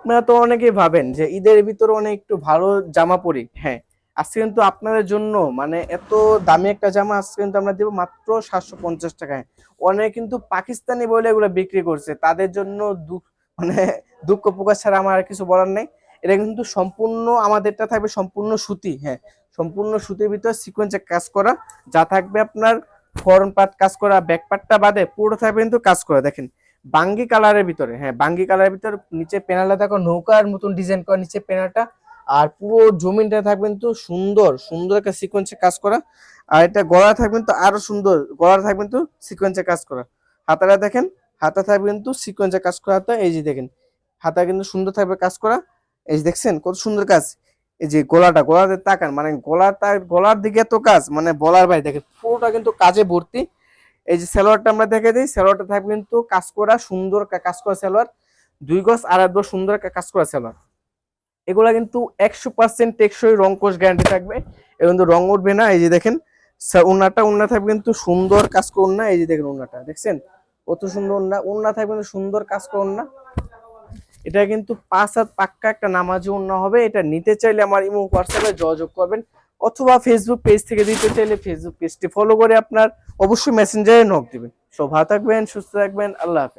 আপনারা তো অনেকেই ভাবেন যে ঈদের ভিতরে অনেক একটু ভালো জামা পরি, হ্যাঁ আজকে কিন্তু আপনাদের জন্য মানে এত দামি একটা জামা আজকে কিন্তু আমরা দেবো মাত্র 750 টাকায়। অনেকে কিন্তু পাকিস্তানি বলে এগুলো বিক্রি করছে, তাদের জন্য মানে দুঃখ প্রকাশ ছাড়া আমার আর কিছু বলার নেই। এটা কিন্তু সম্পূর্ণ আমাদেরটা থাকবে সম্পূর্ণ সুতি, হ্যাঁ সম্পূর্ণ সুতির ভিতরে সিকোয়েন্সে কাজ করা, যা থাকবে আপনার ফ্রন্ট পার্ট কাজ করা, ব্যাক পার্টটা বাদে পুরো থাকবে কিন্তু কাজ করা। দেখেন বাঙ্গি কালারের ভিতরে, হ্যাঁ বাঙ্গি কালারের ভিতরে নিচে প্যানেলটা দেখো নৌকার মতন ডিজাইন করা নিচে প্যানেলটা। আর পুরো জমিনটা থাকবে কিন্তু সুন্দর সুন্দর একটা সিকোয়েন্সে কাজ করা। আর এটা গলা থাকবে কিন্তু আরো সুন্দর, গলা থাকবে কিন্তু সিকোয়েন্সে কাজ করা। হাতাটা দেখেন, হাতা থাকবে কিন্তু সিকোয়েন্সে কাজ করা হাতা, এই যে দেখেন হাতা কিন্তু সুন্দর থাকবে কাজ করা। এই যে দেখছেন কত সুন্দর কাজ। এই যে গলাতে তাকান, মানে গলার দিকে এত কাজ মানে বলার ভাই, দেখেন পুরোটা কিন্তু কাজে ভর্তি। এই যে সালোয়ারটা আমরা দেখে দিই, সালোয়ারটা থাকবে কিন্তু কাজ করা সুন্দর কাজ করা সালোয়ার, 2 গজ আর 1 গজ সুন্দর কাজ করা সালোয়ার। এগুলা কিন্তু 100% টেকসই, রং কোশ গ্যারান্টি থাকবে, এগুলো কিন্তু রং উঠবে না। এই যে দেখেন উন্না থাকবে কিন্তু সুন্দর কাজ করা উন্না, এই যে দেখেন উন্নাটা দেখছেন কত সুন্দর উন্না থাকবে কিন্তু সুন্দর কাজ করা উন্না। এটা কিন্তু 5 হাত পাক্কা একটা নামাজি উন্না হবে। এটা নিতে চাইলে আমার ইমো হোয়াটসঅ্যাপে যোগাযোগ করবেন, অথবা ফেসবুক পেজ থেকে দিতে চাইলে ফেসবুক পেজটি ফলো করে আপনার অবশ্যই মেসেঞ্জারে নক দিবেন। সব ভালো থাকবেন, সুস্থ থাকবেন, আল্লাহ হাফেজ।